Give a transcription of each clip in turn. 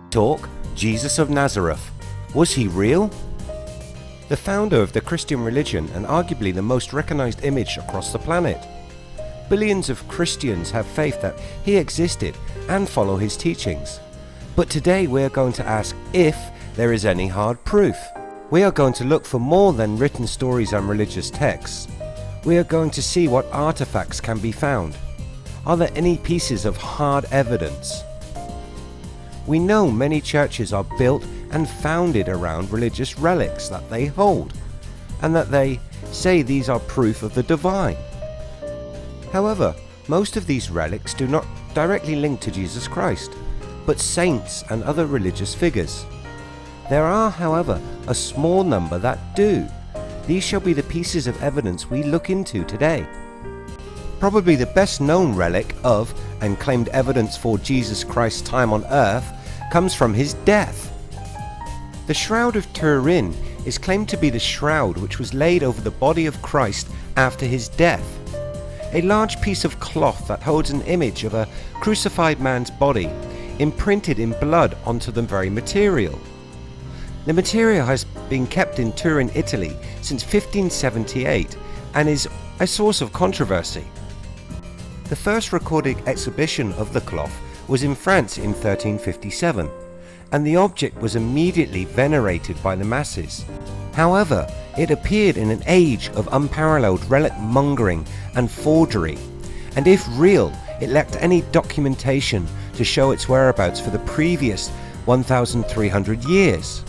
Talk, Jesus of Nazareth. Was he real? The founder of the Christian religion and arguably the most recognized image across the planet. Billions of Christians have faith that he existed and follow his teachings. But today we are going to ask if there is any hard proof. We are going to look for more than written stories and religious texts. We are going to see what artifacts can be found. Are there any pieces of hard evidence? We know many churches are built and founded around religious relics that they hold, and that they say these are proof of the divine. However, most of these relics do not directly link to Jesus Christ, but saints and other religious figures. There are, however, a small number that do. These shall be the pieces of evidence we look into today. Probably the best known relic of and claimed evidence for Jesus Christ's time on earth comes from his death. The Shroud of Turin is claimed to be the shroud which was laid over the body of Christ after his death. A large piece of cloth that holds an image of a crucified man's body imprinted in blood onto the very material. The material has been kept in Turin, Italy since 1578 and is a source of controversy. The first recorded exhibition of the cloth was in France in 1357, and the object was immediately venerated by the masses. However, it appeared in an age of unparalleled relic mongering and forgery, and if real, it lacked any documentation to show its whereabouts for the previous 1,300 years.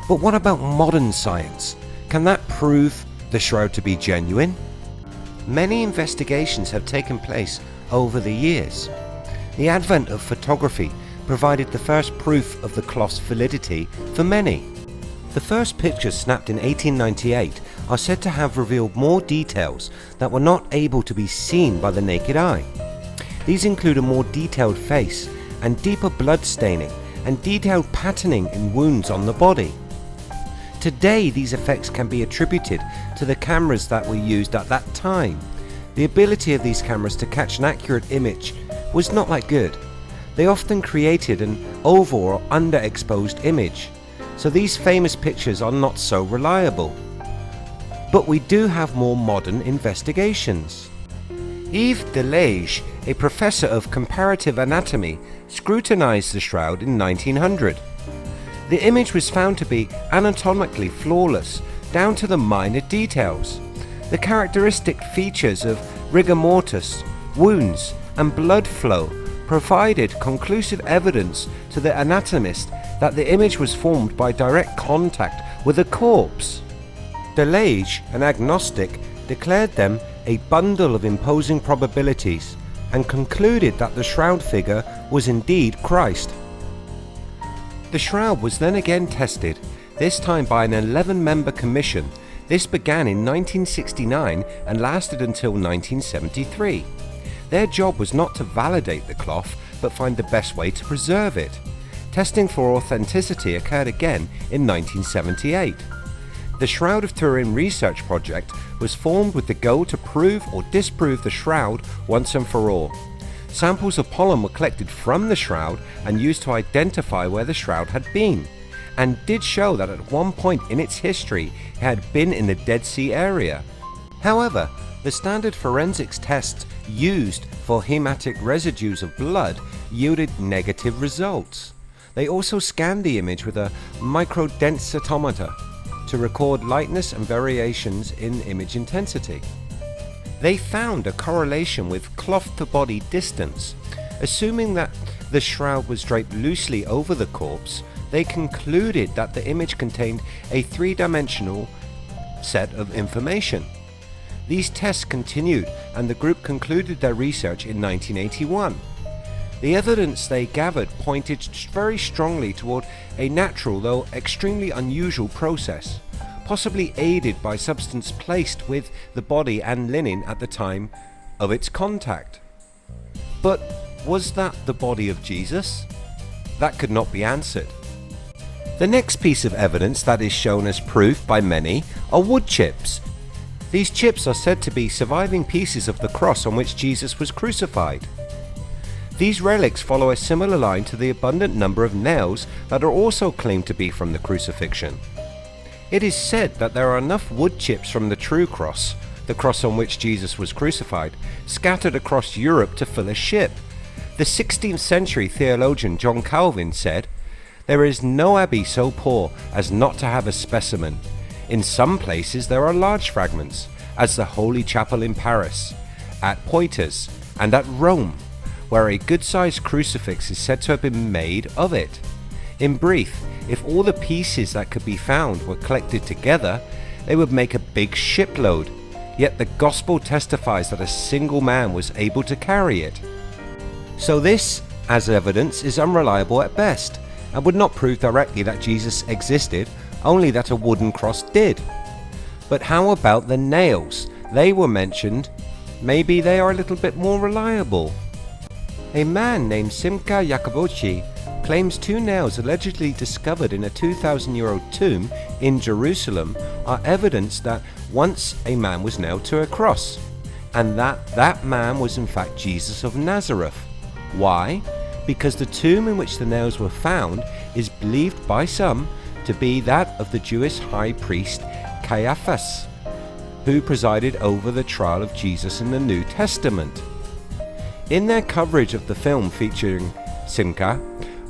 But what about modern science? Can that prove the shroud to be genuine? Many investigations have taken place over the years. The advent of photography provided the first proof of the cloth's validity for many. The first pictures snapped in 1898 are said to have revealed more details that were not able to be seen by the naked eye. These include a more detailed face and deeper blood staining and detailed patterning in wounds on the body. Today these effects can be attributed to the cameras that were used at that time. The ability of these cameras to catch an accurate image was not that good. They often created an over or underexposed image, so these famous pictures are not so reliable. But we do have more modern investigations. Yves Delage, a professor of comparative anatomy, scrutinized the shroud in 1900. The image was found to be anatomically flawless down to the minor details. The characteristic features of rigor mortis, wounds, and blood flow provided conclusive evidence to the anatomist that the image was formed by direct contact with a corpse. Delage, an agnostic, declared them a bundle of imposing probabilities and concluded that the shroud figure was indeed Christ. The shroud was then again tested, this time by an 11-member commission. This began in 1969 and lasted until 1973. Their job was not to validate the cloth, but find the best way to preserve it. Testing for authenticity occurred again in 1978. The Shroud of Turin research project was formed with the goal to prove or disprove the shroud once and for all. Samples of pollen were collected from the shroud and used to identify where the shroud had been, and did show that at one point in its history it had been in the Dead Sea area. However, the standard forensics tests used for hematic residues of blood yielded negative results. They also scanned the image with a microdensitometer to record lightness and variations in image intensity. They found a correlation with cloth to body distance. Assuming that the shroud was draped loosely over the corpse, they concluded that the image contained a three-dimensional set of information. These tests continued and the group concluded their research in 1981. The evidence they gathered pointed very strongly toward a natural though extremely unusual process, possibly aided by substance placed with the body and linen at the time of its contact. But was that the body of Jesus? That could not be answered. The next piece of evidence that is shown as proof by many are wood chips. These chips are said to be surviving pieces of the cross on which Jesus was crucified. These relics follow a similar line to the abundant number of nails that are also claimed to be from the crucifixion. It is said that there are enough wood chips from the true cross, the cross on which Jesus was crucified, scattered across Europe to fill a ship. The 16th century theologian John Calvin said, "There is no abbey so poor as not to have a specimen. In some places there are large fragments, as the Holy Chapel in Paris, at Poitiers, and at Rome, where a good-sized crucifix is said to have been made of it." In brief, if all the pieces that could be found were collected together, they would make a big shipload, yet the gospel testifies that a single man was able to carry it. So this, as evidence, is unreliable at best, and would not prove directly that Jesus existed, only that a wooden cross did. But how about the nails? They were mentioned. Maybe they are a little bit more reliable. A man named Simcha Jacobucci claims 2 nails allegedly discovered in a 2,000-year-old tomb in Jerusalem are evidence that once a man was nailed to a cross, and that man was in fact Jesus of Nazareth. Why? Because the tomb in which the nails were found is believed by some to be that of the Jewish high priest Caiaphas, who presided over the trial of Jesus in the New Testament. In their coverage of the film featuring Simcha,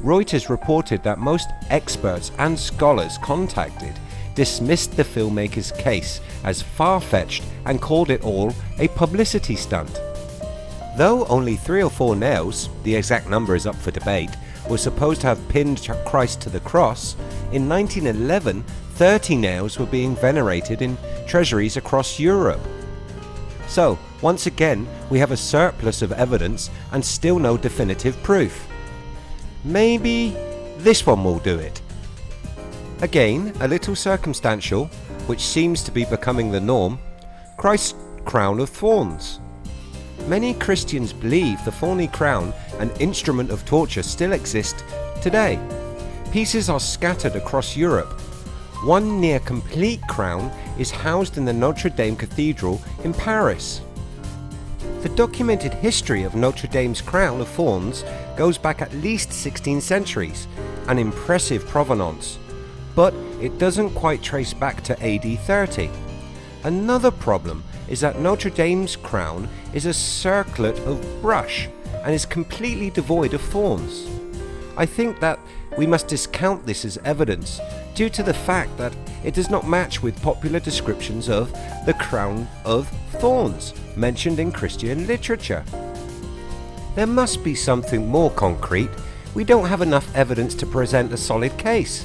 Reuters reported that most experts and scholars contacted dismissed the filmmaker's case as far-fetched and called it all a publicity stunt. Though only 3 or 4 nails, the exact number is up for debate, were supposed to have pinned Christ to the cross, in 1911 30 nails were being venerated in treasuries across Europe. So, once again, we have a surplus of evidence and still no definitive proof. Maybe this one will do it. Again, a little circumstantial, which seems to be becoming the norm, Christ's crown of thorns. Many Christians believe the thorny crown, an instrument of torture, still exist today. Pieces are scattered across Europe. One near complete crown is housed in the Notre Dame Cathedral in Paris. The documented history of Notre Dame's crown of thorns goes back at least 16 centuries, an impressive provenance, but it doesn't quite trace back to AD 30. Another problem is that Notre Dame's crown is a circlet of brush and is completely devoid of thorns. I think that we must discount this as evidence due to the fact that it does not match with popular descriptions of the crown of thorns mentioned in Christian literature. There must be something more concrete. We don't have enough evidence to present a solid case.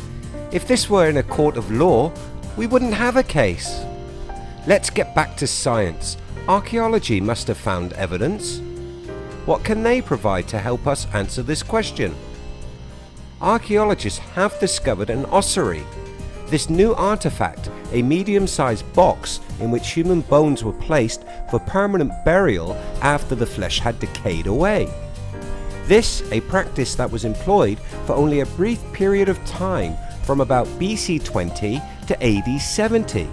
If this were in a court of law, we wouldn't have a case. Let's get back to science. Archaeology must have found evidence. What can they provide to help us answer this question? Archaeologists have discovered an ossuary. This new artifact, a medium-sized box in which human bones were placed for permanent burial after the flesh had decayed away. This, a practice that was employed for only a brief period of time from about BC 20 to AD 70.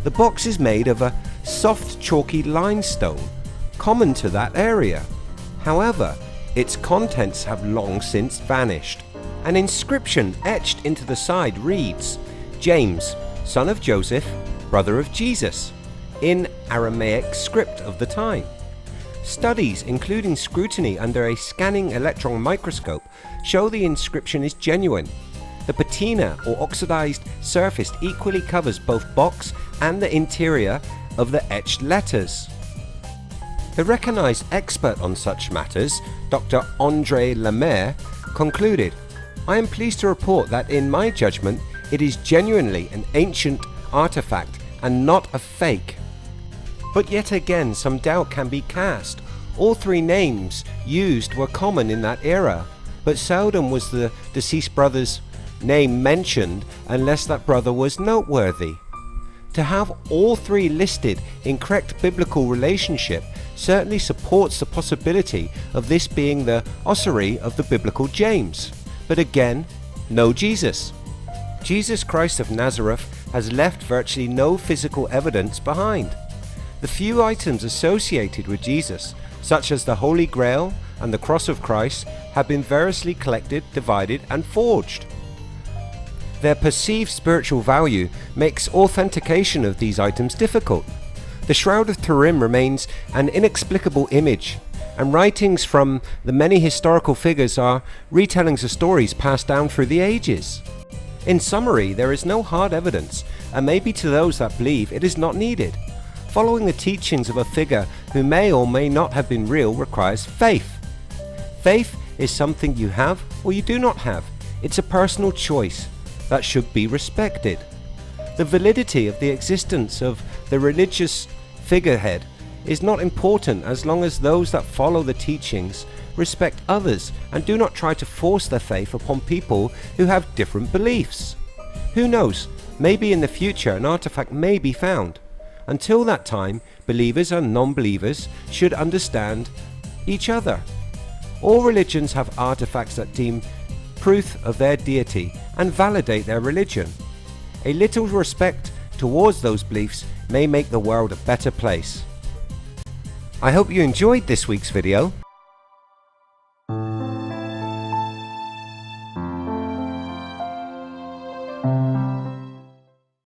The box is made of a soft chalky limestone, common to that area. However, its contents have long since vanished. An inscription etched into the side reads, "James, son of Joseph, brother of Jesus," in Aramaic script of the time. Studies, including scrutiny under a scanning electron microscope, show the inscription is genuine. The patina or oxidized surface equally covers both box and the interior of the etched letters. The recognized expert on such matters, Dr. André Lemaire, concluded, "I am pleased to report that in my judgment it is genuinely an ancient artifact and not a fake." But yet again some doubt can be cast. All 3 names used were common in that era, but seldom was the deceased brother's name mentioned unless that brother was noteworthy. To have all 3 listed in correct biblical relationship certainly supports the possibility of this being the ossuary of the biblical James. But again, no Jesus. Jesus Christ of Nazareth has left virtually no physical evidence behind. The few items associated with Jesus, such as the Holy Grail, and the cross of Christ have been variously collected, divided and forged. Their perceived spiritual value makes authentication of these items difficult. The Shroud of Turin remains an inexplicable image, and writings from the many historical figures are retellings of stories passed down through the ages. In summary, there is no hard evidence, and maybe to those that believe it is not needed. Following the teachings of a figure who may or may not have been real requires faith. Faith is something you have or you do not have. It's a personal choice that should be respected. The validity of the existence of the religious figurehead is not important as long as those that follow the teachings respect others and do not try to force their faith upon people who have different beliefs. Who knows, maybe in the future an artifact may be found. Until that time, believers and non-believers should understand each other. All religions have artifacts that deem proof of their deity and validate their religion. A little respect towards those beliefs may make the world a better place. I hope you enjoyed this week's video.